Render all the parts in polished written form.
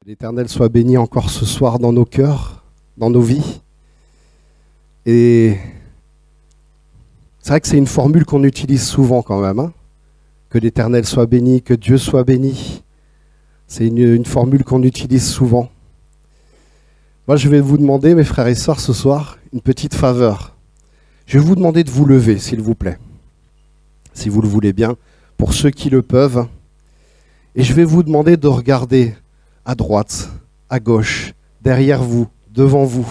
Que l'Éternel soit béni encore ce soir dans nos cœurs, dans nos vies. Et c'est vrai que c'est une formule qu'on utilise souvent quand même, hein. Que l'Éternel soit béni, que Dieu soit béni. C'est une formule qu'on utilise souvent. Moi, je vais vous demander, mes frères et sœurs, ce soir, une petite faveur. Je vais vous demander de vous lever, s'il vous plaît, si vous le voulez bien, pour ceux qui le peuvent. Et je vais vous demander de regarder à droite, à gauche, derrière vous, devant vous.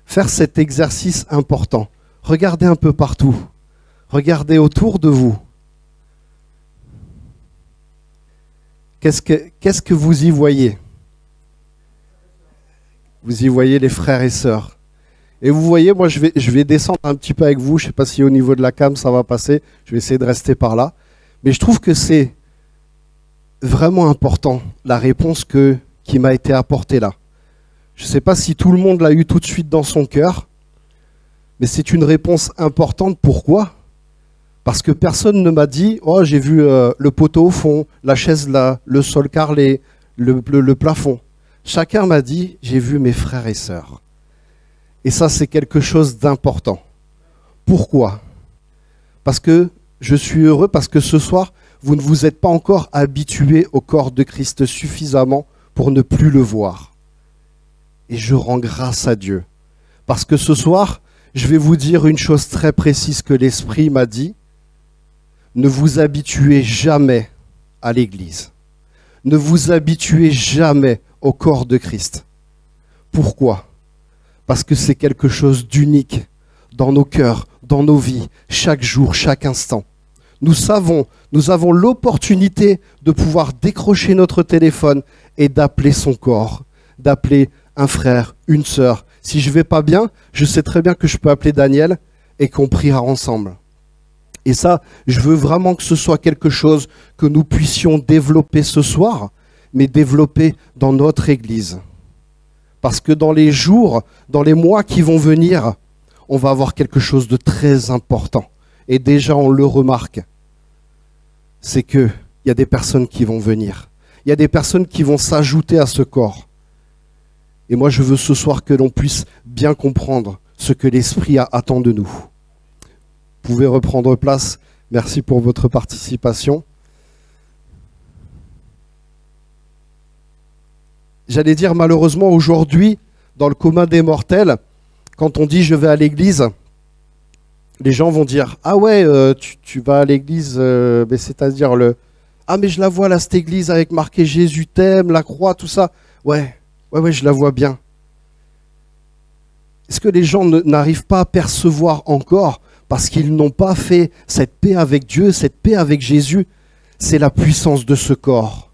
Faire cet exercice important. Regardez un peu partout. Regardez autour de vous. Qu'est-ce que vous y voyez? Vous y voyez les frères et sœurs. Et vous voyez, moi je vais descendre un petit peu avec vous. Je ne sais pas si au niveau de la cam ça va passer. Je vais essayer de rester par là. Mais je trouve que c'est vraiment important, la réponse qui m'a été apportée là. Je ne sais pas si tout le monde l'a eu tout de suite dans son cœur, mais c'est une réponse importante. Pourquoi? Parce que personne ne m'a dit « Oh, j'ai vu le poteau au fond, la chaise là, le sol carrelé, le plafond. » Chacun m'a dit « J'ai vu mes frères et sœurs. » Et ça, c'est quelque chose d'important. Pourquoi? Parce que je suis heureux, parce que ce soir, vous ne vous êtes pas encore habitué au corps de Christ suffisamment pour ne plus le voir. Et je rends grâce à Dieu. Parce que ce soir, je vais vous dire une chose très précise que l'Esprit m'a dit. Ne vous habituez jamais à l'Église. Ne vous habituez jamais au corps de Christ. Pourquoi? Parce que c'est quelque chose d'unique dans nos cœurs, dans nos vies, chaque jour, chaque instant. Nous avons l'opportunité de pouvoir décrocher notre téléphone et d'appeler son corps, d'appeler un frère, une sœur. Si je ne vais pas bien, je sais très bien que je peux appeler Daniel et qu'on priera ensemble. Et ça, je veux vraiment que ce soit quelque chose que nous puissions développer ce soir, mais développer dans notre Église. Parce que dans les jours, dans les mois qui vont venir, on va avoir quelque chose de très important. Et déjà, on le remarque. C'est qu'il y a des personnes qui vont venir. Il y a des personnes qui vont s'ajouter à ce corps. Et moi, je veux ce soir que l'on puisse bien comprendre ce que l'Esprit attend de nous. Vous pouvez reprendre place. Merci pour votre participation. J'allais dire, malheureusement, aujourd'hui, dans le commun des mortels, quand on dit « je vais à l'église », les gens vont dire « Ah ouais, tu vas à l'église, c'est-à-dire le... Ah mais je la vois là, cette église avec marqué Jésus t'aime, la croix, tout ça. Ouais, je la vois bien. » Est-ce que les gens n'arrivent pas à percevoir encore parce qu'ils n'ont pas fait cette paix avec Dieu, cette paix avec Jésus? C'est la puissance de ce corps.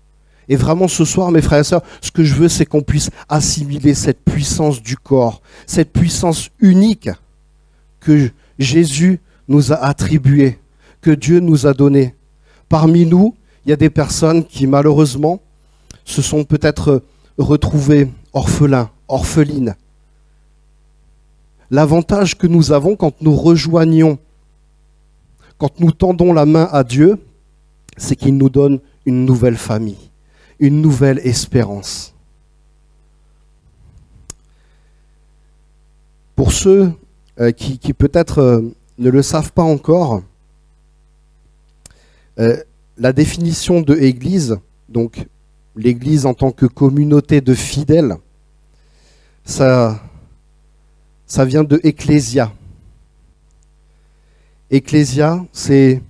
Et vraiment ce soir, mes frères et sœurs, ce que je veux, c'est qu'on puisse assimiler cette puissance du corps, cette puissance unique que Jésus nous a attribuée, que Dieu nous a donnée. Parmi nous, il y a des personnes qui, malheureusement, se sont peut-être retrouvées orphelins, orphelines. L'avantage que nous avons quand nous rejoignons, quand nous tendons la main à Dieu, c'est qu'il nous donne une nouvelle famille, une nouvelle espérance. Pour ceux qui peut-être ne le savent pas encore, la définition de Église, donc l'Église en tant que communauté de fidèles, ça vient de ecclésia. Ecclésia, c'est,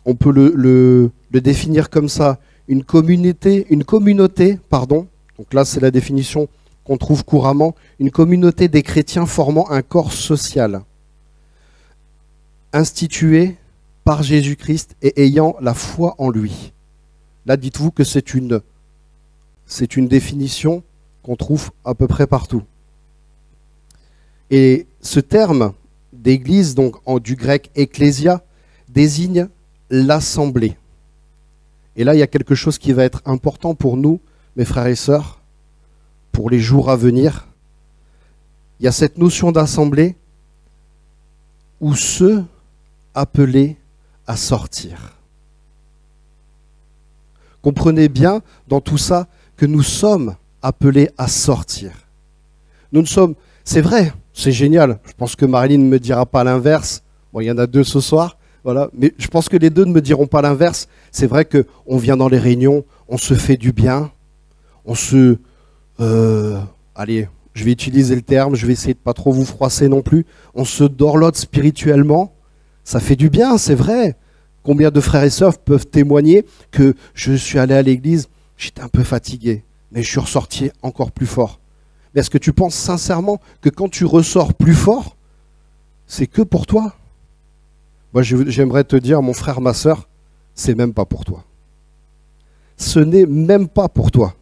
on peut le définir comme ça, une communauté, donc là c'est la définition qu'on trouve couramment, une communauté des chrétiens formant un corps social, institué par Jésus-Christ et ayant la foi en lui. Là, dites-vous que c'est une définition qu'on trouve à peu près partout. Et ce terme d'église, donc du grec ecclésia, désigne l'assemblée. Et là, il y a quelque chose qui va être important pour nous, mes frères et sœurs, pour les jours à venir. Il y a cette notion d'assemblée où ceux appelés à sortir. Comprenez bien dans tout ça que nous sommes appelés à sortir. Nous ne sommes, c'est vrai, c'est génial. Je pense que Marilyn ne me dira pas l'inverse. Bon, il y en a deux ce soir, voilà. Mais je pense que les deux ne me diront pas l'inverse. C'est vrai qu'on vient dans les réunions, on se fait du bien, on se... allez, je vais utiliser le terme, je vais essayer de pas trop vous froisser non plus. On se dorlote spirituellement, ça fait du bien, c'est vrai. Combien de frères et sœurs peuvent témoigner que je suis allé à l'église, j'étais un peu fatigué, mais je suis ressorti encore plus fort. Mais est-ce que tu penses sincèrement que quand tu ressors plus fort, c'est que pour toi? Moi, j'aimerais te dire, mon frère, ma sœur, c'est même pas pour toi. Ce n'est même pas pour toi.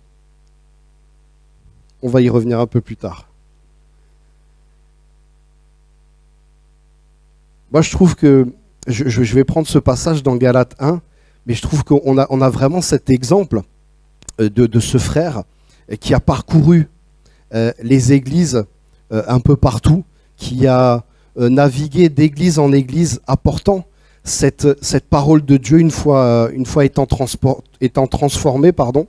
On va y revenir un peu plus tard. Moi, je trouve que, je vais prendre ce passage dans Galates 1, mais je trouve qu'on a vraiment cet exemple de ce frère qui a parcouru les églises un peu partout, qui a navigué d'église en église, apportant cette parole de Dieu une fois étant transformée. Pardon.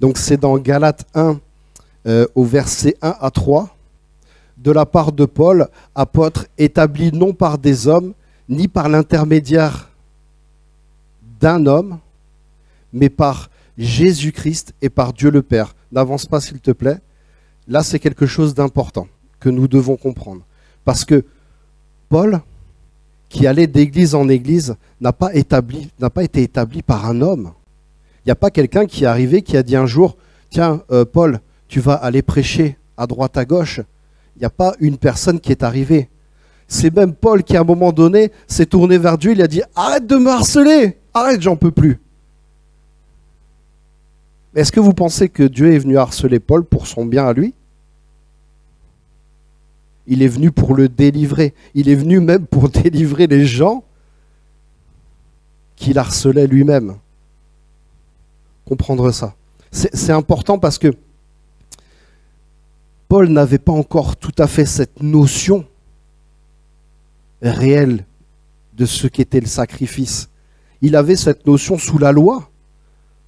Donc c'est dans Galates 1, au verset 1 à 3, de la part de Paul, apôtre établi non par des hommes, ni par l'intermédiaire d'un homme, mais par Jésus-Christ et par Dieu le Père. N'avance pas s'il te plaît. Là, c'est quelque chose d'important que nous devons comprendre. Parce que Paul, qui allait d'église en église, n'a pas été établi par un homme. Il n'y a pas quelqu'un qui est arrivé, qui a dit un jour, tiens, Paul, tu vas aller prêcher à droite, à gauche. Il n'y a pas une personne qui est arrivée. C'est même Paul qui, à un moment donné, s'est tourné vers Dieu, il a dit, arrête de me harceler, arrête, j'en peux plus. Est-ce que vous pensez que Dieu est venu harceler Paul pour son bien à lui? Il est venu pour le délivrer. Il est venu même pour délivrer les gens qu'il harcelait lui-même. Comprendre ça. C'est important parce que Paul n'avait pas encore tout à fait cette notion réelle de ce qu'était le sacrifice. Il avait cette notion sous la loi,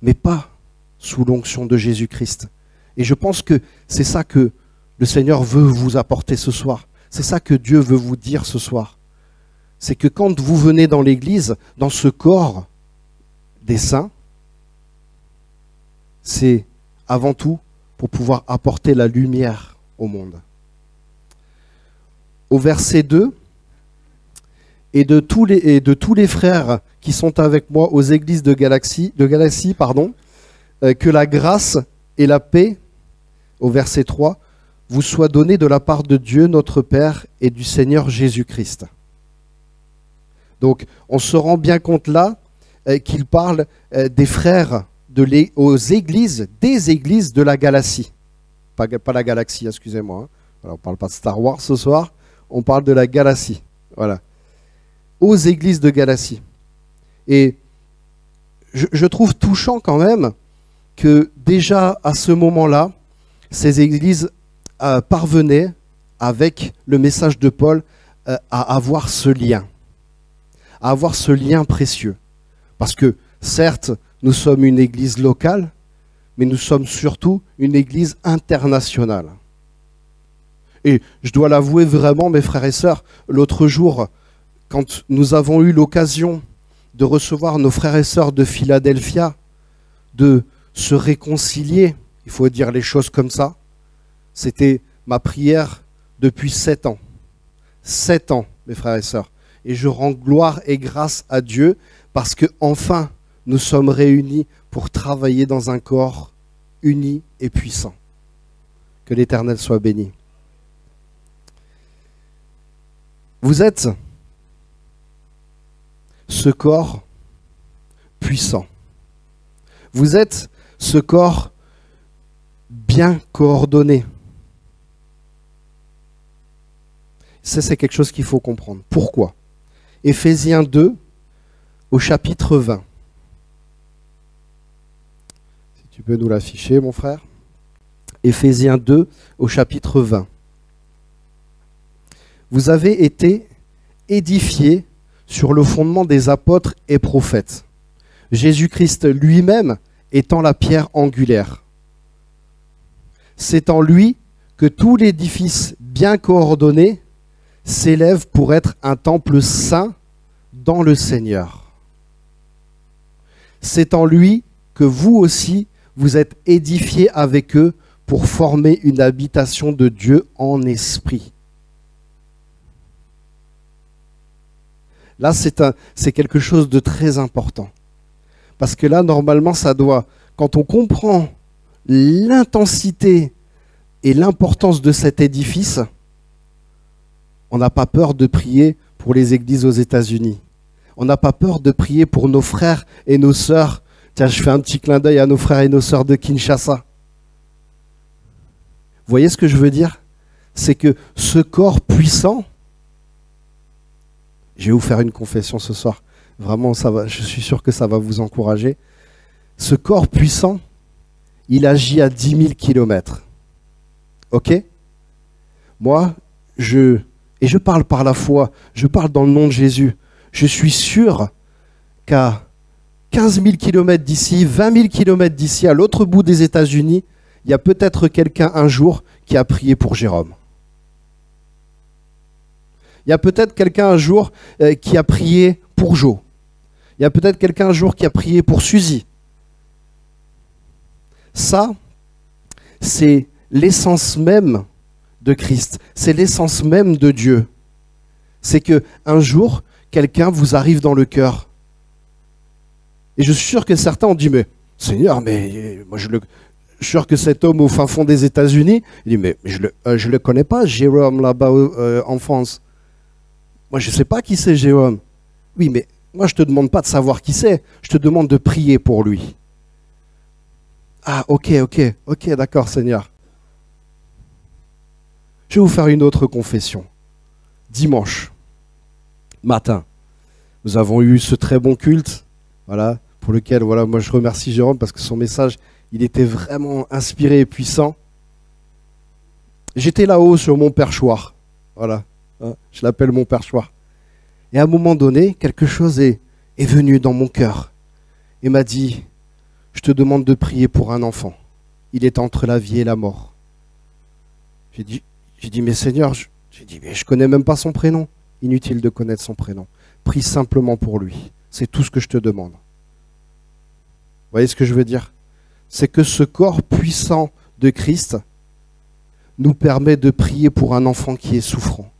mais pas sous l'onction de Jésus-Christ. Et je pense que c'est ça que le Seigneur veut vous apporter ce soir. C'est ça que Dieu veut vous dire ce soir. C'est que quand vous venez dans l'église, dans ce corps des saints, c'est avant tout pour pouvoir apporter la lumière au monde. Au verset 2, et de tous les frères qui sont avec moi aux églises de Galatie, que la grâce et la paix, au verset 3, vous soient données de la part de Dieu notre Père et du Seigneur Jésus-Christ. Donc, on se rend bien compte là qu'il parle des frères aux églises, des églises de la Galatie. Pas la galaxie, excusez-moi. Hein. Voilà, on ne parle pas de Star Wars ce soir, on parle de la Galatie. Voilà. Aux églises de Galatie. Et je trouve touchant quand même que déjà à ce moment-là, ces églises parvenaient, avec le message de Paul, à avoir ce lien précieux. Parce que certes, nous sommes une église locale, mais nous sommes surtout une église internationale. Et je dois l'avouer vraiment, mes frères et sœurs, l'autre jour, quand nous avons eu l'occasion de recevoir nos frères et sœurs de Philadelphia, de se réconcilier, il faut dire les choses comme ça, c'était ma prière depuis 7 ans. 7 ans, mes frères et sœurs. Et je rends gloire et grâce à Dieu parce que enfin nous sommes réunis pour travailler dans un corps uni et puissant. Que l'Éternel soit béni. Vous êtes ce corps puissant. Vous êtes ce corps bien coordonné. Ça, c'est quelque chose qu'il faut comprendre. Pourquoi? Éphésiens 2, au chapitre 20. Si tu peux nous l'afficher, mon frère. Éphésiens 2, au chapitre 20. Vous avez été édifiés sur le fondement des apôtres et prophètes, Jésus-Christ lui-même étant la pierre angulaire. C'est en lui que tout l'édifice bien coordonné s'élève pour être un temple saint dans le Seigneur. C'est en lui que vous aussi, vous êtes édifiés avec eux pour former une habitation de Dieu en esprit. Là, c'est quelque chose de très important. Parce que là, normalement, ça doit, quand on comprend l'intensité et l'importance de cet édifice, on n'a pas peur de prier pour les églises aux États-Unis. On n'a pas peur de prier pour nos frères et nos sœurs. Tiens, je fais un petit clin d'œil à nos frères et nos sœurs de Kinshasa. Vous voyez ce que je veux dire? C'est que ce corps puissant, je vais vous faire une confession ce soir. Vraiment, ça va, je suis sûr que ça va vous encourager. Ce corps puissant, il agit à 10 000 kilomètres. Ok? Moi, je parle par la foi, je parle dans le nom de Jésus. Je suis sûr qu'à 15 000 kilomètres d'ici, 20 000 kilomètres d'ici, à l'autre bout des États-Unis, il y a peut-être quelqu'un un jour qui a prié pour Jérôme. Il y a peut-être quelqu'un un jour qui a prié pour Joe. Il y a peut-être quelqu'un un jour qui a prié pour Suzy. Ça, c'est l'essence même de Christ. C'est l'essence même de Dieu. C'est que un jour, quelqu'un vous arrive dans le cœur. Et je suis sûr que certains ont dit, mais Seigneur, mais moi je suis sûr que cet homme au fin fond des États-Unis, il dit, mais je le connais pas, Jérôme, là-bas en France. Moi, je ne sais pas qui c'est Jérôme. Oui, mais moi, je ne te demande pas de savoir qui c'est. Je te demande de prier pour lui. Ah, ok, d'accord, Seigneur. Je vais vous faire une autre confession. Dimanche matin, nous avons eu ce très bon culte, voilà, pour lequel, voilà, moi, je remercie Jérôme parce que son message, il était vraiment inspiré et puissant. J'étais là-haut sur mon perchoir, voilà. Je l'appelle mon perchoir. Et à un moment donné, quelque chose est venu dans mon cœur et m'a dit, je te demande de prier pour un enfant. Il est entre la vie et la mort. J'ai dit, mais Seigneur, mais je connais même pas son prénom. Inutile de connaître son prénom. Prie simplement pour lui. C'est tout ce que je te demande. Vous voyez ce que je veux dire? C'est que ce corps puissant de Christ nous permet de prier pour un enfant qui est souffrant.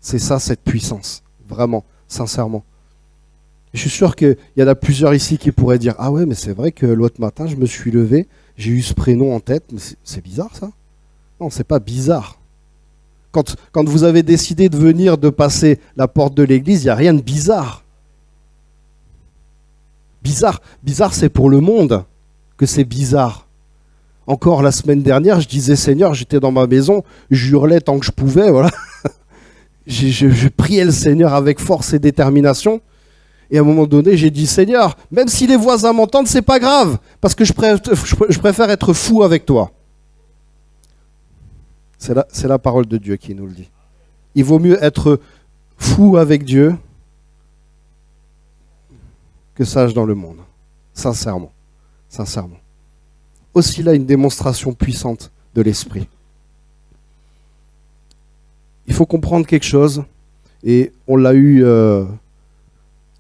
C'est ça, cette puissance. Vraiment, sincèrement. Je suis sûr qu'il y en a plusieurs ici qui pourraient dire « Ah ouais, mais c'est vrai que l'autre matin, je me suis levé, j'ai eu ce prénom en tête. » Mais c'est bizarre, ça? Non, c'est pas bizarre. Quand vous avez décidé de venir, de passer la porte de l'église, il n'y a rien de bizarre. Bizarre, c'est pour le monde que c'est bizarre. Encore la semaine dernière, je disais « Seigneur, j'étais dans ma maison, je hurlais tant que je pouvais, voilà. » Je priais le Seigneur avec force et détermination. Et à un moment donné, j'ai dit, Seigneur, même si les voisins m'entendent, c'est pas grave, parce que je préfère être fou avec toi. C'est la parole de Dieu qui nous le dit. Il vaut mieux être fou avec Dieu que sage dans le monde. Sincèrement. Sincèrement. Aussi là, une démonstration puissante de l'esprit. Il faut comprendre quelque chose, et on l'a eu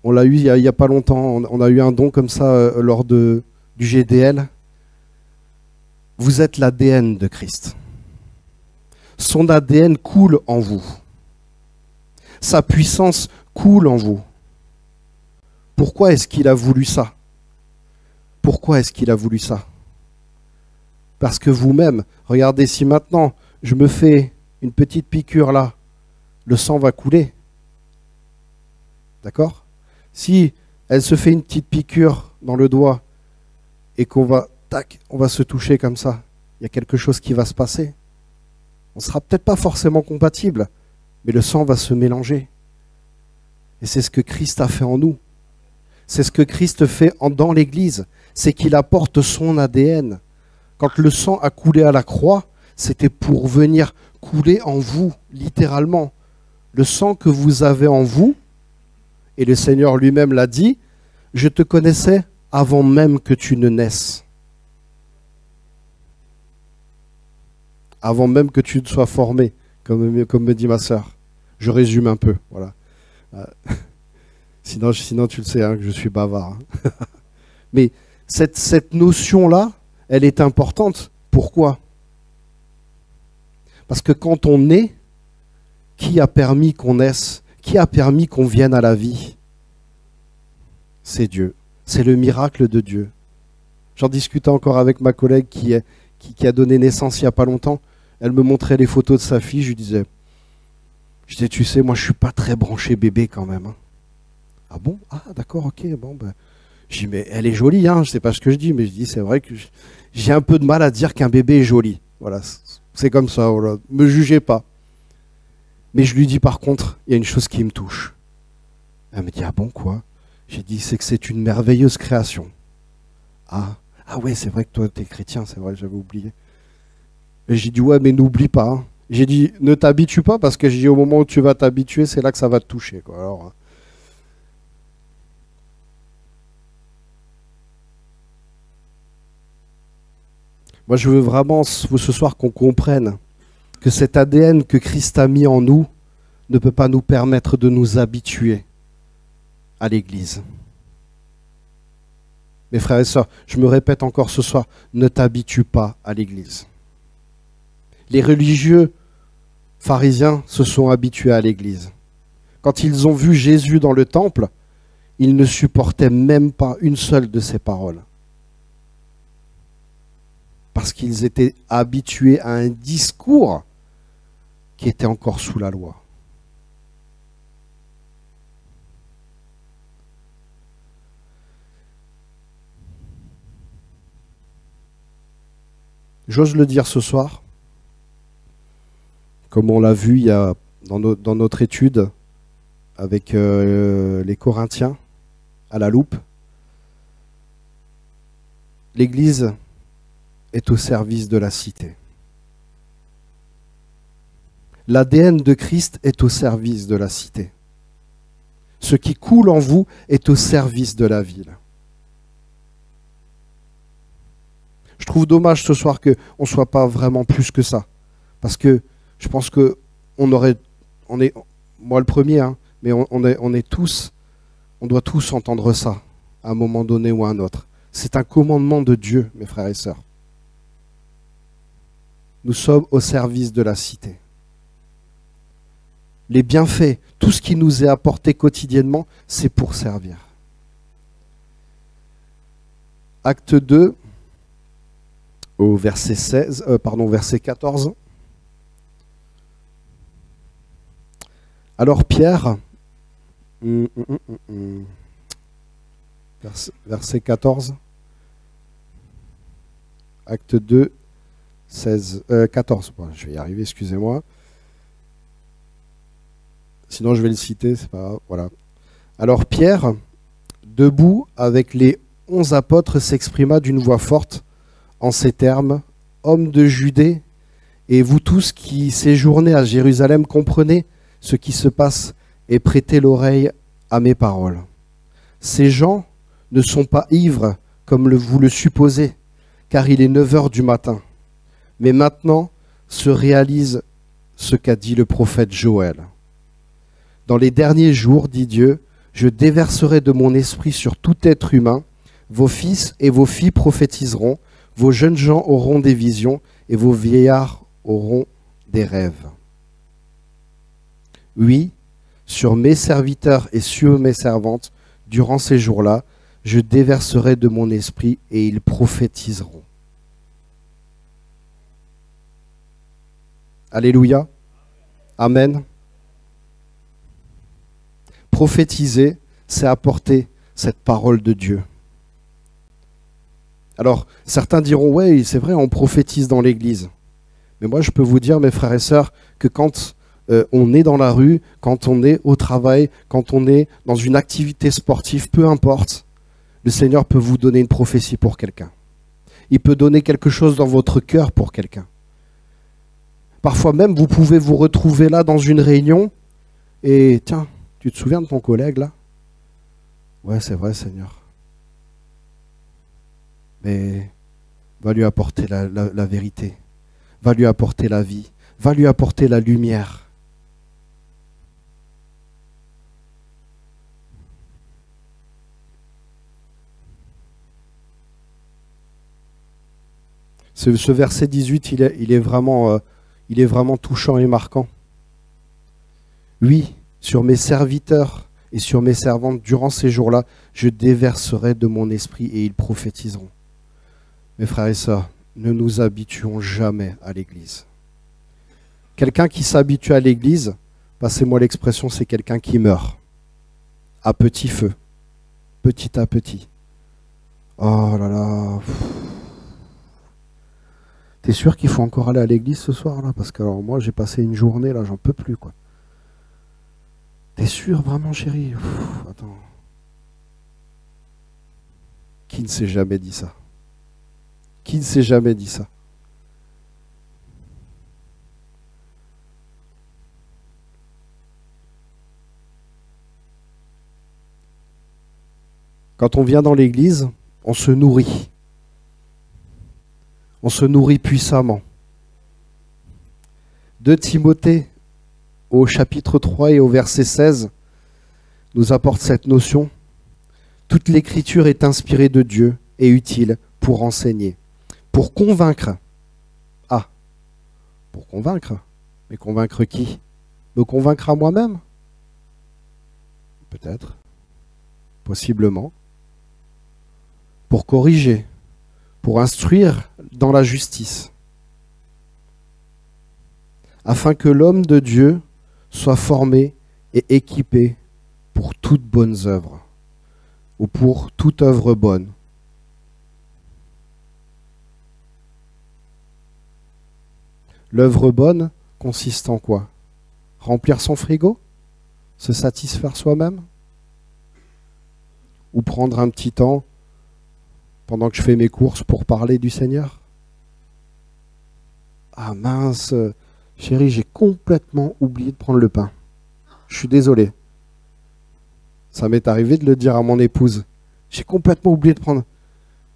il y a pas longtemps, on a eu un don comme ça lors du GDL. Vous êtes l'ADN de Christ. Son ADN coule en vous. Sa puissance coule en vous. Pourquoi est-ce qu'il a voulu ça? Pourquoi est-ce qu'il a voulu ça? Parce que vous-même, regardez, si maintenant je me fais une petite piqûre là, le sang va couler. D'accord? Si elle se fait une petite piqûre dans le doigt et qu'on va, tac, on va se toucher comme ça, il y a quelque chose qui va se passer. On ne sera peut-être pas forcément compatible, mais le sang va se mélanger. Et c'est ce que Christ a fait en nous. C'est ce que Christ fait dans l'Église. C'est qu'il apporte son ADN. Quand le sang a coulé à la croix, c'était pour venir couler en vous, littéralement. Le sang que vous avez en vous, et le Seigneur lui-même l'a dit, je te connaissais avant même que tu ne naisses. avant même que tu ne sois formé, comme me dit ma sœur. Je résume un peu, voilà. Euh, sinon, tu le sais, hein, que je suis bavard. Hein. Mais cette notion-là, elle est importante. Pourquoi? Parce que quand on naît, qui a permis qu'on naisse? Qui a permis qu'on vienne à la vie? C'est Dieu. C'est le miracle de Dieu. J'en discutais encore avec ma collègue qui a donné naissance il n'y a pas longtemps. Elle me montrait les photos de sa fille. Je lui disais, tu sais, moi je suis pas très branché bébé quand même. Hein. Ah bon? Ah d'accord, ok. Bon, ben. Je dis, mais elle est jolie, hein. Je sais pas ce que je dis, mais je dis, c'est vrai que j'ai un peu de mal à dire qu'un bébé est joli. Voilà, c'est comme ça. Voilà. Me jugez pas. Mais je lui dis par contre, il y a une chose qui me touche. Elle me dit, ah bon quoi? J'ai dit, c'est que c'est une merveilleuse création. Ah ouais, c'est vrai que toi, t'es chrétien, c'est vrai, j'avais oublié. Et j'ai dit, ouais, mais n'oublie pas. Hein. J'ai dit, ne t'habitue pas, parce que j'ai dit, au moment où tu vas t'habituer, c'est là que ça va te toucher. Quoi. Alors, moi, je veux vraiment ce soir qu'on comprenne que cet ADN que Christ a mis en nous ne peut pas nous permettre de nous habituer à l'Église. Mes frères et sœurs, je me répète encore ce soir, ne t'habitue pas à l'Église. Les religieux pharisiens se sont habitués à l'Église. Quand ils ont vu Jésus dans le temple, ils ne supportaient même pas une seule de ses paroles. Parce qu'ils étaient habitués à un discours qui était encore sous la loi. J'ose le dire ce soir, comme on l'a vu il y a, dans notre étude avec les Corinthiens à la loupe, l'Église est au service de la cité. L'ADN de Christ est au service de la cité. Ce qui coule en vous est au service de la ville. Je trouve dommage ce soir qu'on ne soit pas vraiment plus que ça. Parce que je pense que moi le premier, hein, mais on est tous, on doit tous entendre ça à un moment donné ou à un autre. C'est un commandement de Dieu, mes frères et sœurs. Nous sommes au service de la cité. Les bienfaits, tout ce qui nous est apporté quotidiennement, c'est pour servir. Acte 2, au verset 14. Alors Pierre, verset 14, acte 2, 14, bon, je vais y arriver, excusez-moi. Sinon je vais le citer, c'est pas grave, voilà. Alors Pierre, debout avec les 11 apôtres, s'exprima d'une voix forte en ces termes, hommes de Judée, et vous tous qui séjournez à Jérusalem, comprenez ce qui se passe et prêtez l'oreille à mes paroles. Ces gens ne sont pas ivres comme vous le supposez, car il est 9 heures du matin. Mais maintenant se réalise ce qu'a dit le prophète Joël. Dans les derniers jours, dit Dieu, je déverserai de mon esprit sur tout être humain. Vos fils et vos filles prophétiseront, vos jeunes gens auront des visions et vos vieillards auront des rêves. Oui, sur mes serviteurs et sur mes servantes, durant ces jours-là, je déverserai de mon esprit et ils prophétiseront. Alléluia. Amen. Prophétiser, c'est apporter cette parole de Dieu. Alors, certains diront, ouais, c'est vrai, on prophétise dans l'église. Mais moi, je peux vous dire, mes frères et sœurs, que quand on est dans la rue, quand on est au travail, quand on est dans une activité sportive, peu importe, le Seigneur peut vous donner une prophétie pour quelqu'un. Il peut donner quelque chose dans votre cœur pour quelqu'un. Parfois même, vous pouvez vous retrouver là dans une réunion et tiens, tu te souviens de ton collègue là? Ouais, c'est vrai, Seigneur. Mais va lui apporter la vérité. va lui apporter la vie, va lui apporter la lumière. Ce verset 18, il est vraiment touchant et marquant. Oui, sur mes serviteurs et sur mes servantes, durant ces jours-là, je déverserai de mon esprit et ils prophétiseront. Mes frères et sœurs, ne nous habituons jamais à l'église. Quelqu'un qui s'habitue à l'église, passez-moi l'expression, c'est quelqu'un qui meurt. À petit feu, petit à petit. Oh là là. T'es sûr qu'il faut encore aller à l'église ce soir là? Parce que alors, moi j'ai passé une journée là, j'en peux plus quoi. T'es sûr vraiment chérie? Attends. Qui ne s'est jamais dit ça? Qui ne s'est jamais dit ça? Quand on vient dans l'église, on se nourrit. On se nourrit puissamment. 2 Timothée, au chapitre 3 et au verset 16, nous apporte cette notion. Toute l'écriture est inspirée de Dieu et utile pour enseigner, pour convaincre. Ah, pour convaincre. Mais convaincre qui? Me convaincre à moi-même? Peut-être. Possiblement. Pour corriger, pour instruire dans la justice, afin que l'homme de Dieu soit formé et équipé pour toutes bonnes œuvres, ou pour toute œuvre bonne. L'œuvre bonne consiste en quoi? Remplir son frigo? Se satisfaire soi-même? Ou prendre un petit temps pendant que je fais mes courses pour parler du Seigneur? Ah mince, chérie, j'ai complètement oublié de prendre le pain. Je suis désolé. Ça m'est arrivé de le dire à mon épouse. J'ai complètement oublié de prendre.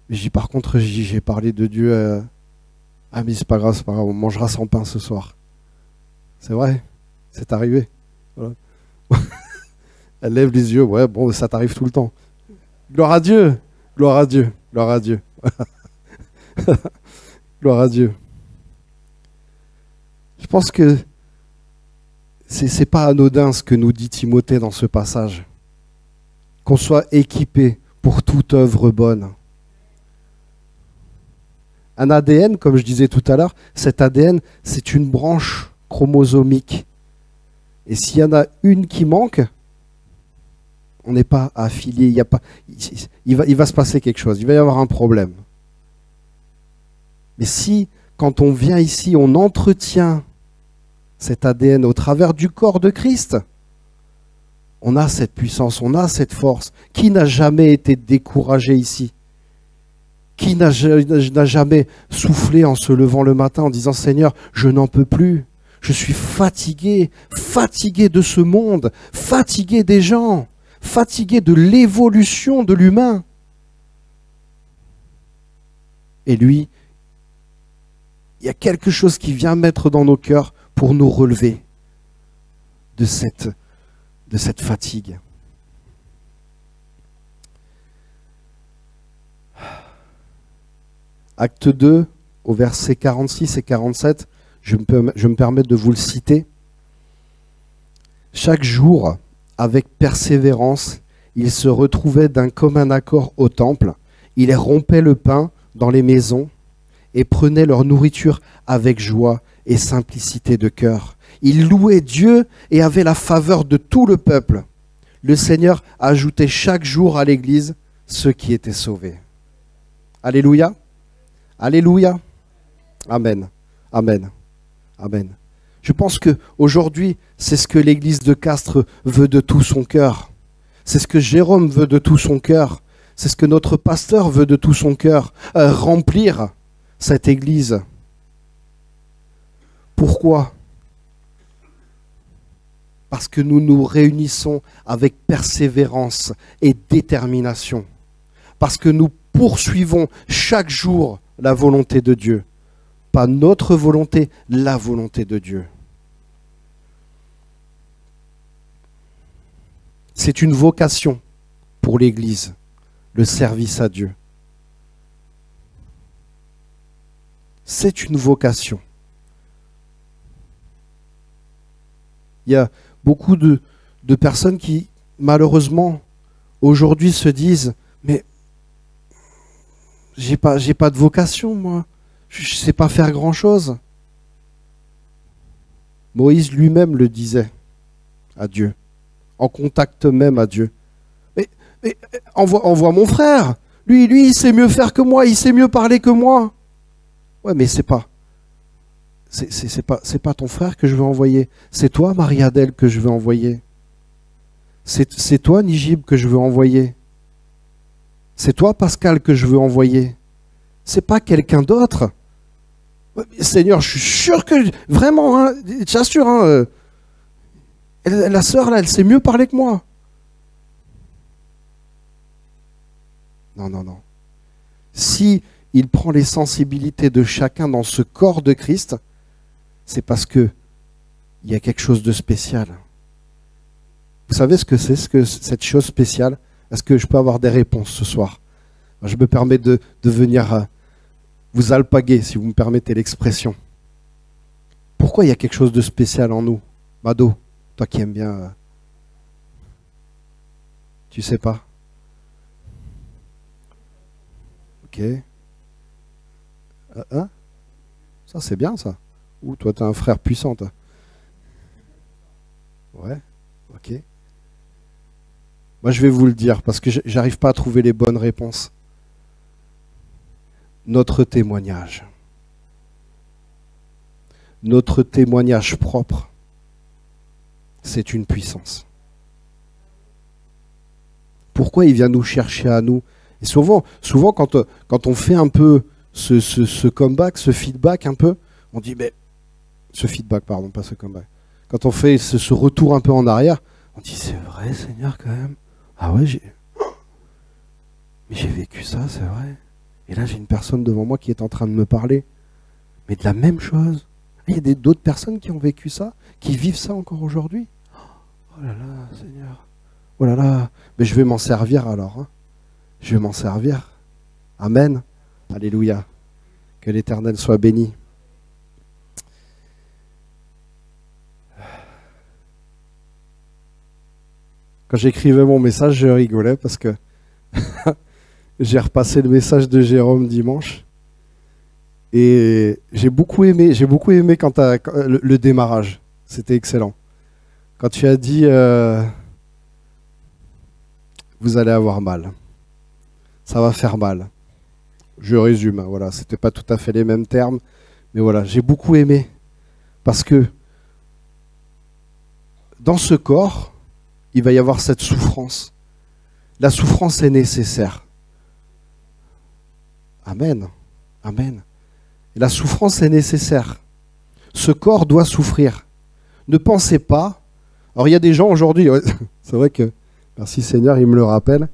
Mais par contre, j'ai parlé de Dieu. Ah mais c'est pas grave, on mangera sans pain ce soir. C'est vrai, c'est arrivé. Voilà. Elle lève les yeux, ouais, bon, ça t'arrive tout le temps. Gloire à Dieu, gloire à Dieu. Gloire à Dieu. Gloire à Dieu. Je pense que c'est pas anodin ce que nous dit Timothée dans ce passage. Qu'on soit équipé pour toute œuvre bonne. Un ADN, comme je disais tout à l'heure, cet ADN, c'est une branche chromosomique. Et s'il y en a une qui manque, on n'est pas affilié, il va se passer quelque chose, il va y avoir un problème. Mais si, quand on vient ici, on entretient cet ADN au travers du corps de Christ, on a cette puissance, on a cette force. Qui n'a jamais été découragé ici? Qui n'a jamais soufflé en se levant le matin en disant « Seigneur, je n'en peux plus, je suis fatigué, fatigué de ce monde, fatigué des gens ». Fatigué de l'évolution de l'humain. Et lui, il y a quelque chose qui vient mettre dans nos cœurs pour nous relever de cette fatigue. Acte 2, au verset 46 et 47, je me permets de vous le citer. Chaque jour, avec persévérance, ils se retrouvaient d'un commun accord au temple. Ils rompaient le pain dans les maisons et prenaient leur nourriture avec joie et simplicité de cœur. Ils louaient Dieu et avaient la faveur de tout le peuple. Le Seigneur ajoutait chaque jour à l'Église ceux qui étaient sauvés. Alléluia. Alléluia. Amen. Amen. Amen. Je pense qu'aujourd'hui, c'est ce que l'église de Castres veut de tout son cœur. C'est ce que Jérôme veut de tout son cœur. C'est ce que notre pasteur veut de tout son cœur. Remplir cette église. Pourquoi? Parce que nous nous réunissons avec persévérance et détermination. Parce que nous poursuivons chaque jour la volonté de Dieu. Pas notre volonté, la volonté de Dieu. C'est une vocation pour l'Église, le service à Dieu. C'est une vocation. Il y a beaucoup de personnes qui, malheureusement, aujourd'hui se disent « Mais j'ai pas de vocation, moi. Je ne sais pas faire grand-chose. » Moïse lui-même le disait à Dieu, en contact même à Dieu. Mais envoie mon frère. Lui, il sait mieux faire que moi, il sait mieux parler que moi. Ouais, mais c'est pas ton frère que je veux envoyer. C'est toi, Marie-Adèle, que je veux envoyer. C'est toi, Nijib, que je veux envoyer. C'est toi, Pascal, que je veux envoyer. C'est pas quelqu'un d'autre. Seigneur, je suis sûr que... Vraiment, hein, je t'assure, hein, la sœur, là, elle sait mieux parler que moi. Non, non, non. Si il prend les sensibilités de chacun dans ce corps de Christ, c'est parce que il y a quelque chose de spécial. Vous savez ce que c'est, cette chose spéciale? Est-ce que je peux avoir des réponses ce soir? Je me permets de venir vous alpaguer, si vous me permettez l'expression. Pourquoi il y a quelque chose de spécial en nous? Mado, toi qui aimes bien... tu sais pas? Ok. Hein? Ça, c'est bien, ça. Ou toi, tu as un frère puissant, toi. Ouais, ok. Moi, je vais vous le dire, parce que j'arrive pas à trouver les bonnes réponses. Notre témoignage propre, c'est une puissance. Pourquoi il vient nous chercher à nous? Et souvent quand on fait un peu ce comeback, ce feedback un peu, on dit, mais ce feedback, pardon, pas ce comeback. Quand on fait ce retour un peu en arrière, on dit, c'est vrai, Seigneur, quand même. Ah ouais, mais j'ai vécu ça, c'est vrai. Et là, j'ai une personne devant moi qui est en train de me parler, mais de la même chose. Il y a d'autres personnes qui ont vécu ça, qui vivent ça encore aujourd'hui. Oh là là, Seigneur. Oh là là. Mais je vais m'en servir alors. Hein. Je vais m'en servir. Amen. Alléluia. Que l'Éternel soit béni. Quand j'écrivais mon message, je rigolais parce que j'ai repassé le message de Jérôme dimanche. Et j'ai beaucoup aimé quand le démarrage. C'était excellent. Quand tu as dit vous allez avoir mal. Ça va faire mal. Je résume, voilà, c'était pas tout à fait les mêmes termes, mais voilà, j'ai beaucoup aimé parce que dans ce corps, il va y avoir cette souffrance. La souffrance est nécessaire. Amen. Amen. Et la souffrance est nécessaire. Ce corps doit souffrir. Ne pensez pas. Alors il y a des gens aujourd'hui, ouais, c'est vrai que, merci Seigneur, il me le rappelle.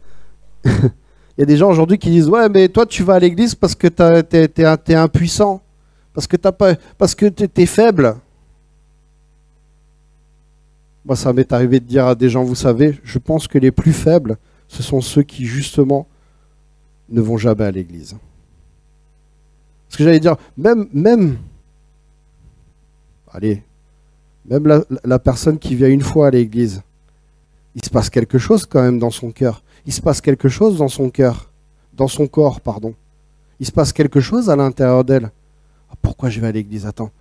Il y a des gens aujourd'hui qui disent, ouais, mais toi tu vas à l'église parce que t'es impuissant, parce que t'es faible. Moi, ça m'est arrivé de dire à des gens, vous savez, je pense que les plus faibles, ce sont ceux qui justement ne vont jamais à l'église. Parce que j'allais dire, même la personne qui vient une fois à l'église, il se passe quelque chose quand même dans son cœur. Il se passe quelque chose dans son cœur, dans son corps, pardon. Il se passe quelque chose à l'intérieur d'elle. Ah, pourquoi je vais à l'église? Attends.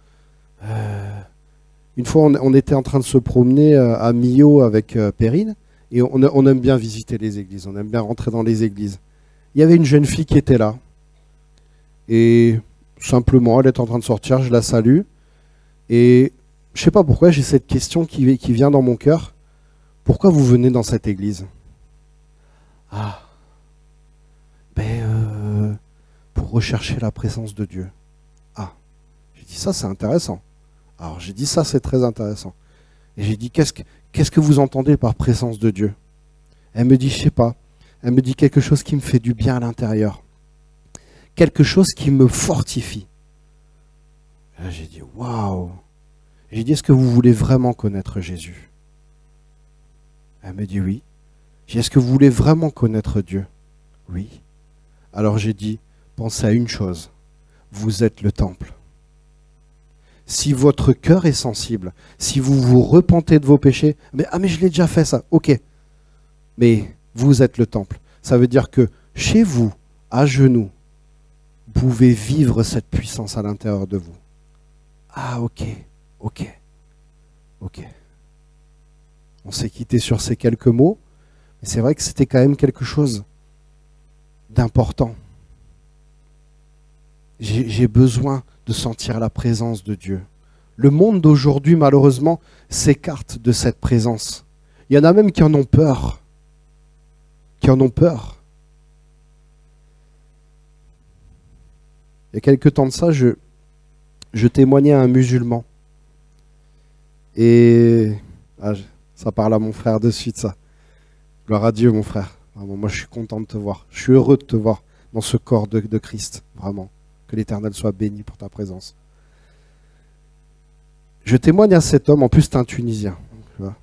Une fois, on était en train de se promener à Millau avec Perrine, et on aime bien visiter les églises, on aime bien rentrer dans les églises. Il y avait une jeune fille qui était là, et simplement, elle est en train de sortir, je la salue, et je ne sais pas pourquoi, j'ai cette question qui vient dans mon cœur. Pourquoi vous venez dans cette église? Ah, pour rechercher la présence de Dieu. Ah, j'ai dit ça, c'est intéressant. Alors j'ai dit ça, c'est très intéressant. Et j'ai dit, qu'est-ce que vous entendez par présence de Dieu? Elle me dit, je sais pas. Elle me dit quelque chose qui me fait du bien à l'intérieur. Quelque chose qui me fortifie. Et là, j'ai dit, waouh. J'ai dit, est-ce que vous voulez vraiment connaître Jésus? Elle me dit oui. J'ai dit, est-ce que vous voulez vraiment connaître Dieu? Oui. Alors j'ai dit, pensez à une chose, vous êtes le temple. Si votre cœur est sensible, si vous vous repentez de vos péchés, mais je l'ai déjà fait ça, ok. Mais vous êtes le temple. Ça veut dire que chez vous, à genoux, vous pouvez vivre cette puissance à l'intérieur de vous. Ah ok, ok, ok. On s'est quitté sur ces quelques mots, mais c'est vrai que c'était quand même quelque chose d'important. J'ai besoin de sentir la présence de Dieu. Le monde d'aujourd'hui, malheureusement, s'écarte de cette présence. Il y en a même qui en ont peur. Qui en ont peur. Il y a quelque temps de ça, je témoignais à un musulman. Et ça parle à mon frère de suite, ça. Gloire à Dieu, mon frère. Vraiment, moi, je suis content de te voir. Je suis heureux de te voir dans ce corps de Christ. Vraiment. Que l'Éternel soit béni pour ta présence. Je témoigne à cet homme. En plus, c'est un Tunisien. Voilà.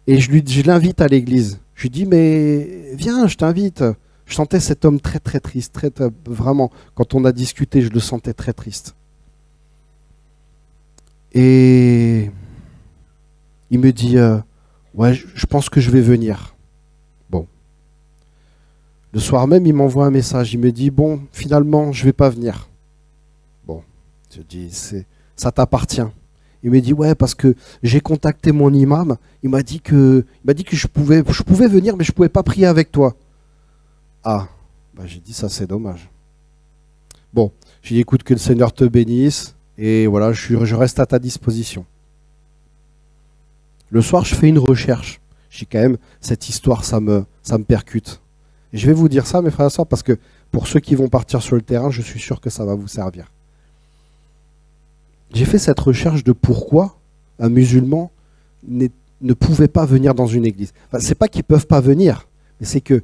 Et je l'invite à l'église. Je lui dis, mais viens, je t'invite. Je sentais cet homme très, très triste. Vraiment, quand on a discuté, je le sentais très triste. Et il me dit, ouais, je pense que je vais venir. Bon. Le soir même, il m'envoie un message. Il me dit, bon, finalement, je ne vais pas venir. Bon, je dis, ça t'appartient. Il me dit, ouais, parce que j'ai contacté mon imam. Il m'a dit que je pouvais venir, mais je ne pouvais pas prier avec toi. Ah, j'ai dit, ça c'est dommage. Bon, j'ai dit, écoute, que le Seigneur te bénisse. Et voilà, je reste à ta disposition. Le soir, je fais une recherche. Je dis quand même, cette histoire, ça me percute. Et je vais vous dire ça, mes frères et sœurs, parce que pour ceux qui vont partir sur le terrain, je suis sûr que ça va vous servir. J'ai fait cette recherche de pourquoi un musulman ne pouvait pas venir dans une église. Enfin, c'est pas qu'ils ne peuvent pas venir, mais c'est qu'ils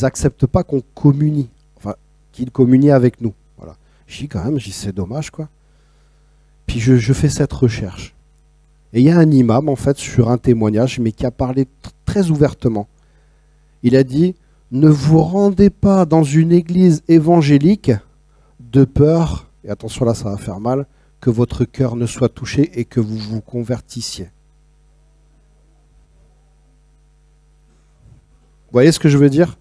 n'acceptent pas qu'on communie, enfin, qu'ils communient avec nous. Voilà. Je dis quand même, c'est dommage, quoi. Puis je fais cette recherche. Et il y a un imam, en fait, sur un témoignage, mais qui a parlé très ouvertement. Il a dit, ne vous rendez pas dans une église évangélique de peur, et attention là, ça va faire mal, que votre cœur ne soit touché et que vous vous convertissiez. Vous voyez ce que je veux dire?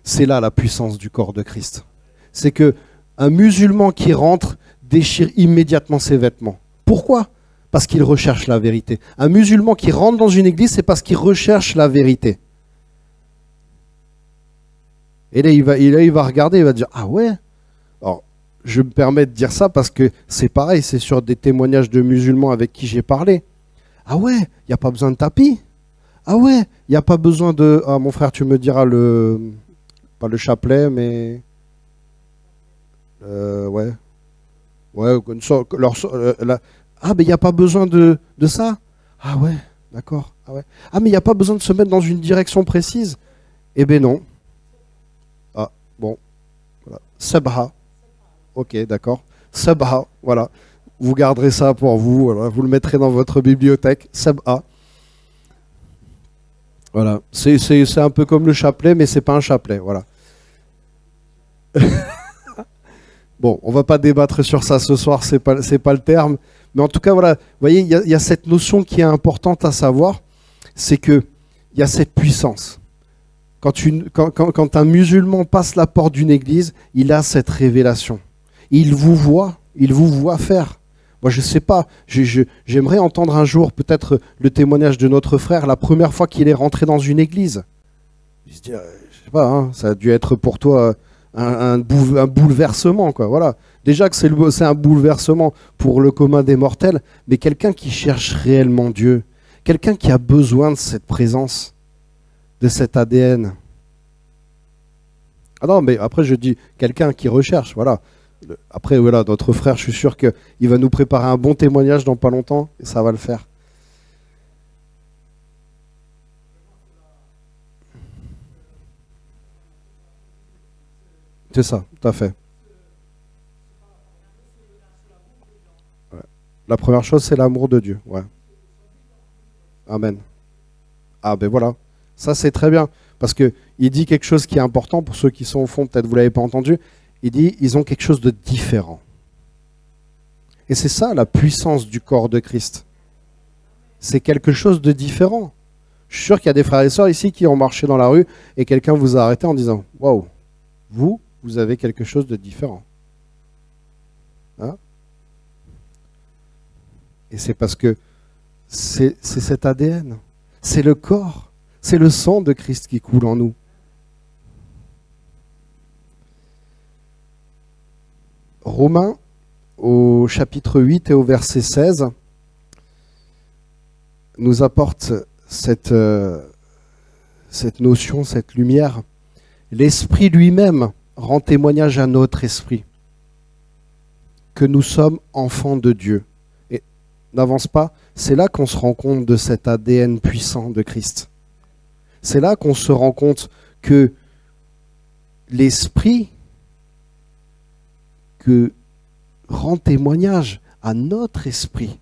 C'est là la puissance du corps de Christ. C'est que un musulman qui rentre déchire immédiatement ses vêtements. Pourquoi? Parce qu'il recherche la vérité. Un musulman qui rentre dans une église, c'est parce qu'il recherche la vérité. Et là, il va regarder, il va dire, ah ouais. Alors, je me permets de dire ça parce que c'est pareil, c'est sur des témoignages de musulmans avec qui j'ai parlé. Ah ouais, il n'y a pas besoin de tapis. Ah ouais, il n'y a pas besoin de... Ah mon frère, tu me diras pas le chapelet, mais... ouais. Ouais, ah, mais il n'y a pas besoin de ça. Ah ouais, d'accord. Ah, ouais. Ah, mais il n'y a pas besoin de se mettre dans une direction précise. Eh ben non. Ah, bon. Voilà. Sabha. Ok, d'accord. Sabha, voilà. Vous garderez ça pour vous. Voilà. Vous le mettrez dans votre bibliothèque. Sabha. Voilà. C'est un peu comme le chapelet, mais c'est pas un chapelet. Voilà. Bon, on va pas débattre sur ça ce soir, c'est pas le terme. Mais en tout cas, voilà, vous voyez, il y a cette notion qui est importante à savoir, c'est qu'il y a cette puissance. Quand un musulman passe la porte d'une église, il a cette révélation. Il vous voit faire. Moi, je ne sais pas, j'aimerais entendre un jour peut-être le témoignage de notre frère, la première fois qu'il est rentré dans une église. Je sais pas, hein, ça a dû être pour toi un bouleversement, quoi. Voilà. Déjà que c'est un bouleversement pour le commun des mortels, mais quelqu'un qui cherche réellement Dieu, quelqu'un qui a besoin de cette présence, de cet ADN. Ah non, mais après je dis quelqu'un qui recherche, voilà. Après, voilà, notre frère, je suis sûr qu'il va nous préparer un bon témoignage dans pas longtemps, et ça va le faire. C'est ça, tout à fait. La première chose, c'est l'amour de Dieu. Ouais. Amen. Ah ben voilà. Ça, c'est très bien. Parce qu'il dit quelque chose qui est important pour ceux qui sont au fond, peut-être vous ne l'avez pas entendu. Il dit, ils ont quelque chose de différent. Et c'est ça la puissance du corps de Christ. C'est quelque chose de différent. Je suis sûr qu'il y a des frères et sœurs ici qui ont marché dans la rue et quelqu'un vous a arrêté en disant « Waouh, vous avez quelque chose de différent. Hein » Et c'est parce que c'est cet ADN. C'est le corps. C'est le sang de Christ qui coule en nous. Romains, au chapitre 8 et au verset 16, nous apporte cette notion, cette lumière. L'Esprit lui-même rend témoignage à notre esprit que nous sommes enfants de Dieu. Et n'avance pas, c'est là qu'on se rend compte de cet ADN puissant de Christ. C'est là qu'on se rend compte que l'Esprit rend témoignage à notre esprit.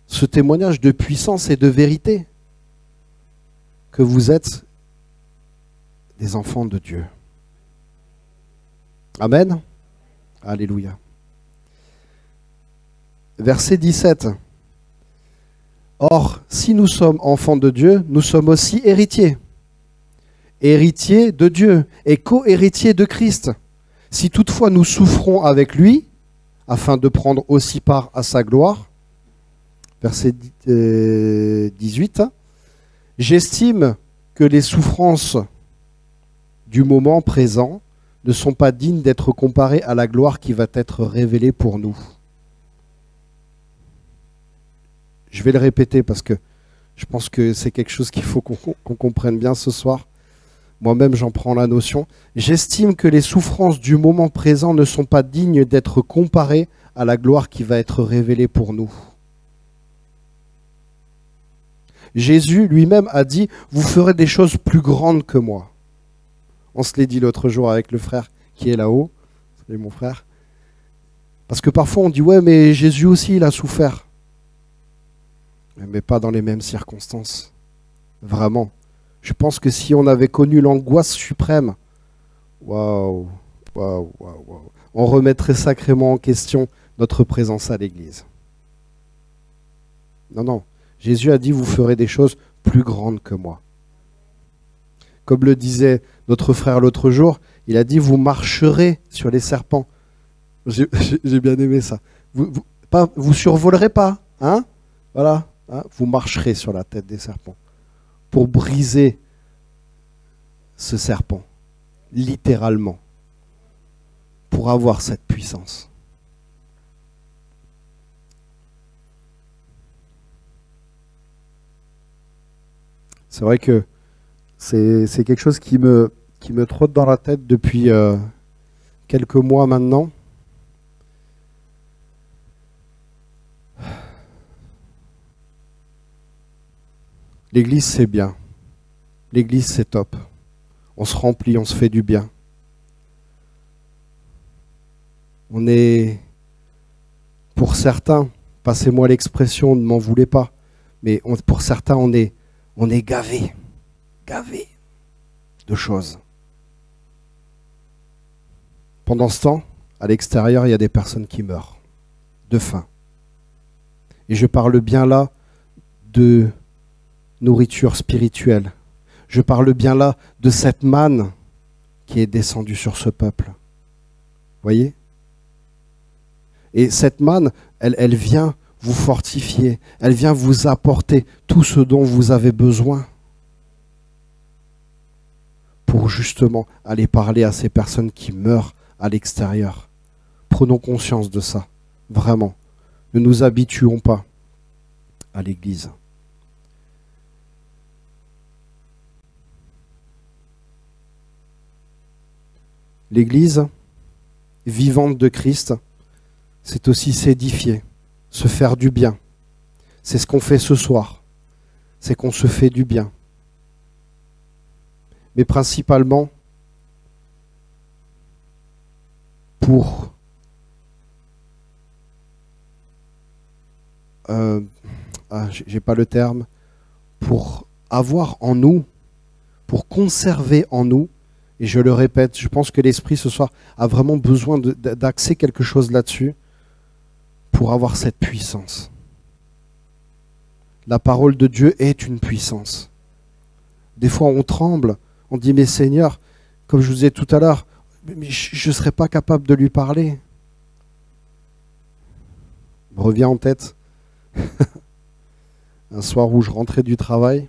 Ce témoignage de puissance et de vérité, que vous êtes des enfants de Dieu. Amen. Alléluia. Verset 17. Or, si nous sommes enfants de Dieu, nous sommes aussi héritiers. Héritiers de Dieu et co-héritiers de Christ. Si toutefois nous souffrons avec lui, afin de prendre aussi part à sa gloire, verset 18, j'estime que les souffrances du moment présent ne sont pas dignes d'être comparées à la gloire qui va être révélée pour nous. Je vais le répéter parce que je pense que c'est quelque chose qu'il faut qu'on comprenne bien ce soir. Moi-même, j'en prends la notion. J'estime que les souffrances du moment présent ne sont pas dignes d'être comparées à la gloire qui va être révélée pour nous. Jésus lui-même a dit « Vous ferez des choses plus grandes que moi ». On se l'est dit l'autre jour avec le frère qui est là-haut. Salut mon frère. Parce que parfois on dit « Ouais, mais Jésus aussi, il a souffert ». Mais pas dans les mêmes circonstances. Vraiment. Je pense que si on avait connu l'angoisse suprême, waouh, on remettrait sacrément en question notre présence à l'église. Non. Jésus a dit, vous ferez des choses plus grandes que moi. Comme le disait notre frère l'autre jour, il a dit, vous marcherez sur les serpents. J'ai bien aimé ça. Vous survolerez pas, hein? Voilà, hein? Vous marcherez sur la tête des serpents pour briser ce serpent, littéralement, pour avoir cette puissance. C'est vrai que c'est quelque chose qui me trotte dans la tête depuis quelques mois maintenant. L'église, c'est bien. L'église, c'est top. On se remplit, on se fait du bien. On est, pour certains, passez-moi l'expression, ne m'en voulez pas, mais pour certains, on est gavés de choses. Pendant ce temps, à l'extérieur, il y a des personnes qui meurent de faim. Et je parle bien là de nourriture spirituelle. Je parle bien là de cette manne qui est descendue sur ce peuple. Voyez? Et cette manne, elle vient vous fortifier, elle vient vous apporter tout ce dont vous avez besoin pour justement aller parler à ces personnes qui meurent à l'extérieur. Prenons conscience de ça, vraiment. Ne nous habituons pas à l'église. L'église vivante de Christ, c'est aussi s'édifier, se faire du bien. C'est ce qu'on fait ce soir. C'est qu'on se fait du bien. Mais principalement pour j'ai pas le terme, pour avoir en nous, pour conserver en nous, et je le répète, je pense que l'Esprit ce soir a vraiment besoin d'axer quelque chose là-dessus pour avoir cette puissance. La parole de Dieu est une puissance. Des fois on tremble, on dit mais Seigneur, comme je vous disais tout à l'heure, mais je ne serais pas capable de lui parler. Me revient en tête un soir où je rentrais du travail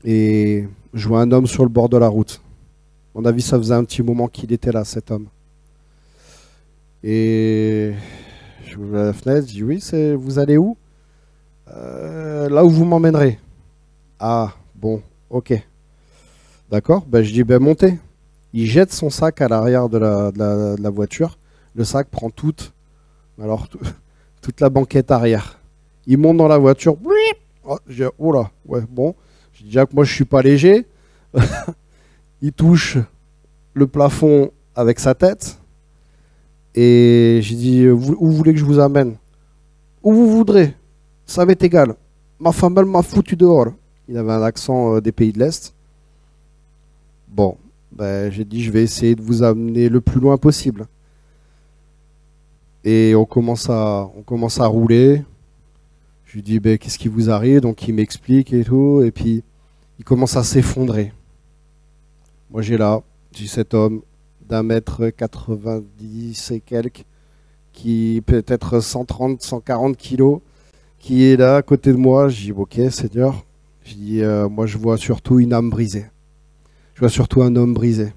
et je vois un homme sur le bord de la route. À mon avis, ça faisait un petit moment qu'il était là, cet homme. Et je ouvre la fenêtre, je dis oui, vous allez où? Là où vous m'emmènerez. Ah, bon, ok. D'accord, ben, je dis ben montez. Il jette son sac à l'arrière de la voiture. Le sac prend toute la banquette arrière. Il monte dans la voiture. Oh, je dis, oh là, ouais, bon. Je dis déjà que moi je suis pas léger. Il touche le plafond avec sa tête. Et j'ai dit, où vous voulez que je vous amène? Où vous voudrez. Ça m'est égal. Ma femme, elle m'a foutu dehors. Il avait un accent des pays de l'Est. Bon, ben, j'ai dit, je vais essayer de vous amener le plus loin possible. Et on commence à rouler. Je lui dis, ben, qu'est-ce qui vous arrive? Donc il m'explique et tout. Et puis, il commence à s'effondrer. Moi, j'ai cet homme d'1m90 et quelques, qui peut être 130, 140 kilos, qui est là à côté de moi. Je dis, ok, Seigneur. Je dis, moi, je vois surtout une âme brisée. Je vois surtout un homme brisé.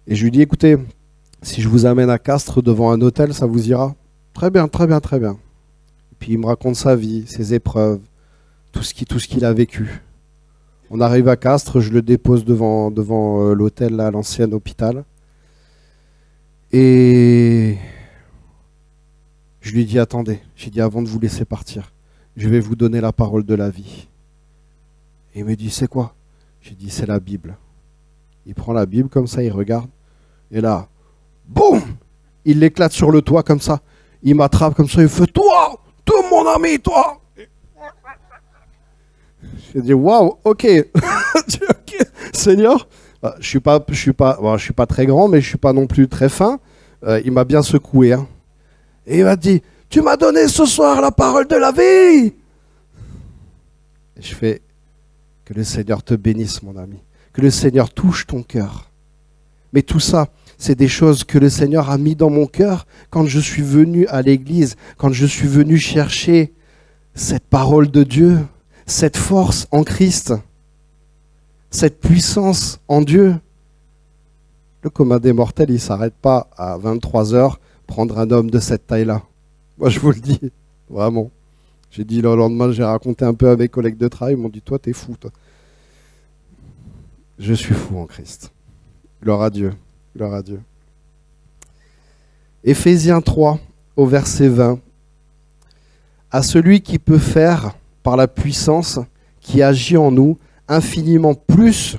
Et je lui dis, écoutez, si je vous amène à Castres devant un hôtel, ça vous ira? Très bien, très bien, très bien. Et puis il me raconte sa vie, ses épreuves, tout ce qu'il a vécu. On arrive à Castres, je le dépose devant l'hôtel, là, l'ancien hôpital. Et je lui dis, attendez, j'ai dit, avant de vous laisser partir, je vais vous donner la parole de la vie. Et il me dit, c'est quoi? J'ai dit, c'est la Bible. Il prend la Bible comme ça, il regarde. Et là, boum! Il l'éclate sur le toit comme ça. Il m'attrape comme ça, il fait, toi, mon ami, toi! J'ai dit, waouh, ok. Ok, Seigneur. Je suis pas très grand, mais je suis pas non plus très fin. Il m'a bien secoué. Hein. Et il m'a dit, tu m'as donné ce soir la parole de la vie. Et je fais, que le Seigneur te bénisse, mon ami. Que le Seigneur touche ton cœur. Mais tout ça, c'est des choses que le Seigneur a mis dans mon cœur quand je suis venu à l'église, quand je suis venu chercher cette parole de Dieu, cette force en Christ, cette puissance en Dieu. Le commun des mortels, il ne s'arrête pas à 23 heures prendre un homme de cette taille-là. Moi, je vous le dis, vraiment. J'ai dit le lendemain, j'ai raconté un peu à mes collègues de travail, ils m'ont dit, toi, t'es fou, toi. Je suis fou en Christ. Gloire à Dieu. Gloire à Dieu. Éphésiens 3, au verset 20. À celui qui peut faire, par la puissance qui agit en nous, infiniment plus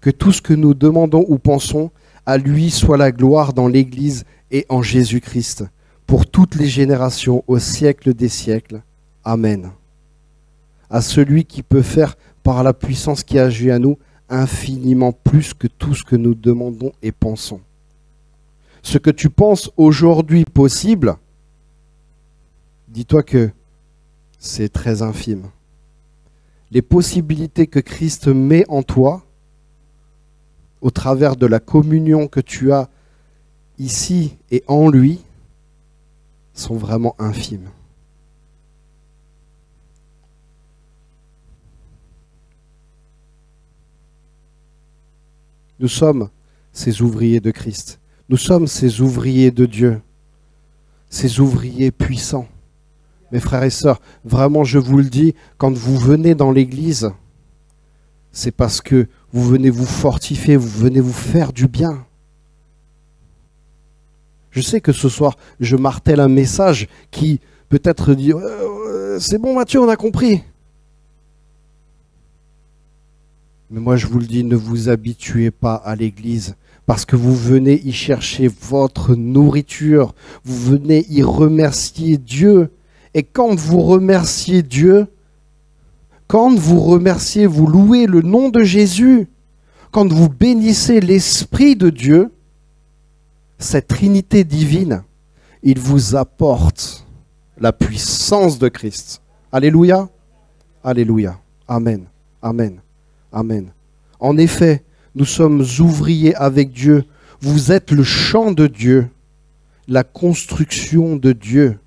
que tout ce que nous demandons ou pensons, à lui soit la gloire dans l'Église et en Jésus-Christ, pour toutes les générations, au siècle des siècles. Amen. À celui qui peut faire, par la puissance qui agit en nous, infiniment plus que tout ce que nous demandons et pensons. Ce que tu penses aujourd'hui possible, dis-toi que c'est très infime. Les possibilités que Christ met en toi, au travers de la communion que tu as ici et en lui, sont vraiment infimes. Nous sommes ces ouvriers de Christ. Nous sommes ces ouvriers de Dieu. Ces ouvriers puissants. Mes frères et sœurs, vraiment je vous le dis, quand vous venez dans l'église, c'est parce que vous venez vous fortifier, vous venez vous faire du bien. Je sais que ce soir, je martèle un message qui peut-être dit « C'est bon Mathieu, on a compris ». Mais moi, je vous le dis, ne vous habituez pas à l'église parce que vous venez y chercher votre nourriture. Vous venez y remercier Dieu. Et quand vous remerciez Dieu, quand vous remerciez, vous louez le nom de Jésus, quand vous bénissez l'Esprit de Dieu, cette Trinité divine, il vous apporte la puissance de Christ. Alléluia. Alléluia. Amen. Amen. Amen. En effet, nous sommes ouvriers avec Dieu. Vous êtes le champ de Dieu, la construction de Dieu.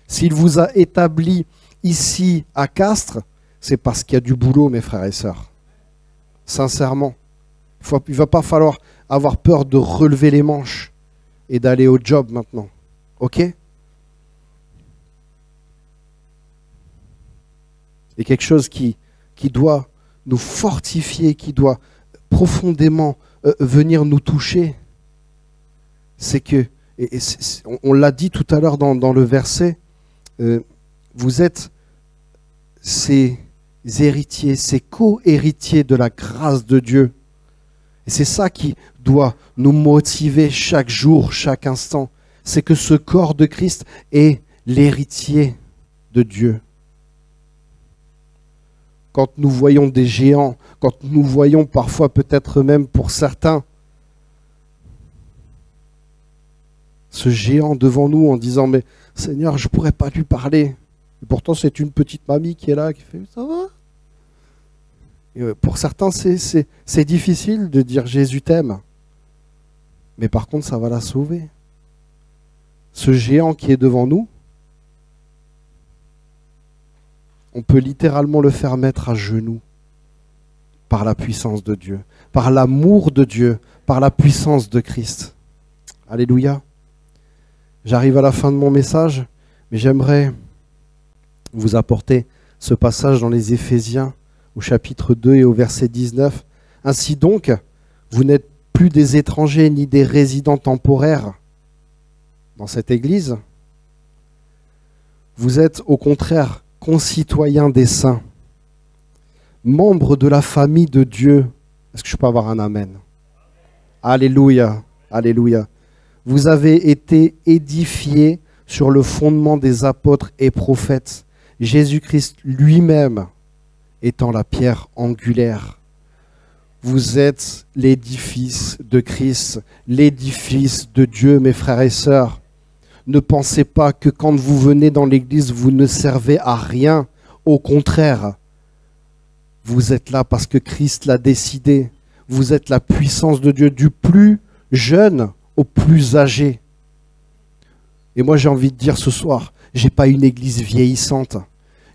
S'il vous a établi ici à Castres, c'est parce qu'il y a du boulot, mes frères et sœurs. Sincèrement. Il ne va pas falloir avoir peur de relever les manches et d'aller au job maintenant. Ok? Et quelque chose qui doit nous fortifier, qui doit profondément venir nous toucher, c'est que, on l'a dit tout à l'heure dans le verset, vous êtes ces héritiers, ces co-héritiers de la grâce de Dieu. Et c'est ça qui doit nous motiver chaque jour, chaque instant. C'est que ce corps de Christ est l'héritier de Dieu. Quand nous voyons des géants, quand nous voyons parfois peut-être même pour certains, ce géant devant nous en disant « Mais Seigneur, je ne pourrais pas lui parler. » Et pourtant, c'est une petite mamie qui est là, qui fait « Ça va ?» Et pour certains, c'est difficile de dire « Jésus t'aime ». Mais par contre, ça va la sauver. Ce géant qui est devant nous, on peut littéralement le faire mettre à genoux par la puissance de Dieu, par l'amour de Dieu, par la puissance de Christ. Alléluia. J'arrive à la fin de mon message, mais j'aimerais vous apporter ce passage dans les Éphésiens, au chapitre 2 et au verset 19. Ainsi donc, vous n'êtes plus des étrangers ni des résidents temporaires dans cette église. Vous êtes au contraire concitoyens des saints, membres de la famille de Dieu. Est-ce que je peux avoir un amen? Alléluia, alléluia. Vous avez été édifiés sur le fondement des apôtres et prophètes, Jésus-Christ lui-même étant la pierre angulaire. Vous êtes l'édifice de Christ, l'édifice de Dieu, mes frères et sœurs. Ne pensez pas que quand vous venez dans l'église, vous ne servez à rien. Au contraire, vous êtes là parce que Christ l'a décidé. Vous êtes la puissance de Dieu, du plus jeune au plus âgé. Et moi, j'ai envie de dire ce soir, j'ai pas une église vieillissante.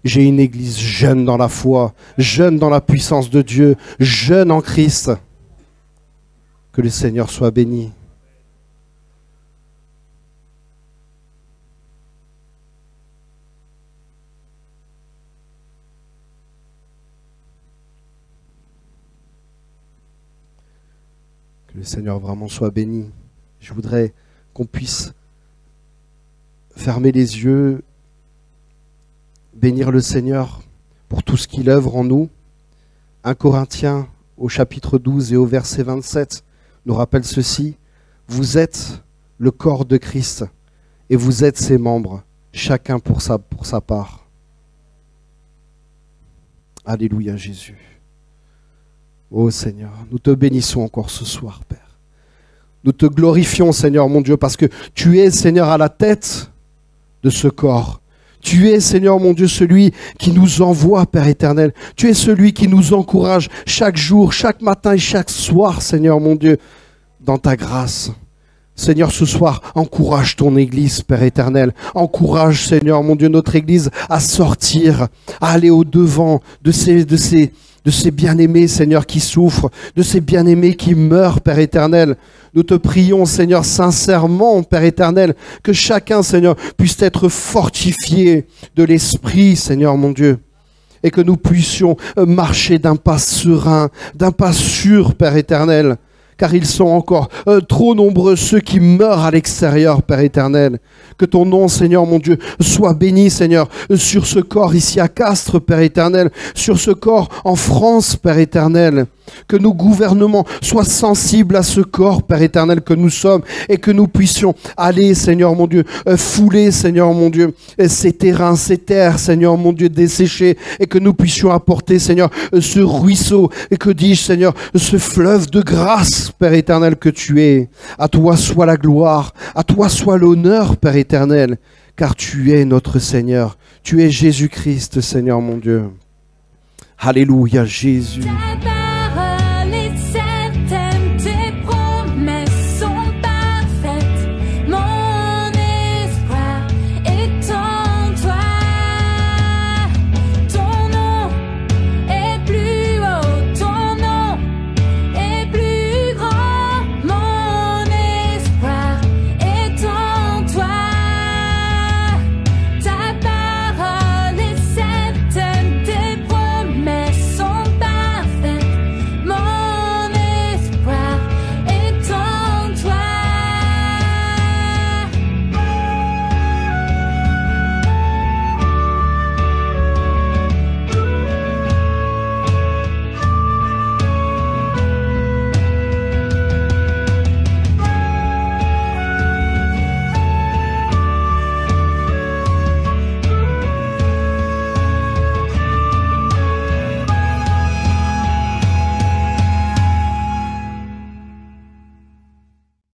J'ai une église jeune dans la foi, jeune dans la puissance de Dieu, jeune en Christ. Que le Seigneur soit béni. Que le Seigneur vraiment soit béni. Je voudrais qu'on puisse fermer les yeux, bénir le Seigneur pour tout ce qu'il œuvre en nous. 1 Corinthiens au chapitre 12 et au verset 27 nous rappelle ceci. Vous êtes le corps de Christ et vous êtes ses membres, chacun pour sa part. Alléluia Jésus. Ô Seigneur, nous te bénissons encore ce soir, Père. Nous te glorifions, Seigneur mon Dieu, parce que tu es, Seigneur, à la tête de ce corps. Tu es, Seigneur mon Dieu, celui qui nous envoie, Père éternel. Tu es celui qui nous encourage chaque jour, chaque matin et chaque soir, Seigneur mon Dieu, dans ta grâce. Seigneur, ce soir, encourage ton Église, Père éternel. Encourage, Seigneur mon Dieu, notre Église à sortir, à aller au-devant de ces bien-aimés, Seigneur, qui souffrent, de ces bien-aimés qui meurent, Père éternel. Nous te prions, Seigneur, sincèrement, Père éternel, que chacun, Seigneur, puisse être fortifié de l'Esprit, Seigneur mon Dieu, et que nous puissions marcher d'un pas serein, d'un pas sûr, Père éternel, car ils sont encore trop nombreux, ceux qui meurent à l'extérieur, Père éternel. Que ton nom, Seigneur mon Dieu, soit béni, Seigneur, sur ce corps ici à Castres, Père éternel, sur ce corps en France, Père éternel. Que nos gouvernements soient sensibles à ce corps, Père éternel, que nous sommes, et que nous puissions aller, Seigneur mon Dieu, fouler, Seigneur mon Dieu, ces terrains, ces terres, Seigneur mon Dieu, desséchés, et que nous puissions apporter, Seigneur, ce ruisseau, et que dis-je, Seigneur, ce fleuve de grâce, Père éternel, que tu es. À toi soit la gloire, à toi soit l'honneur, Père éternel, car tu es notre Seigneur, tu es Jésus-Christ, Seigneur mon Dieu. Alléluia, Jésus.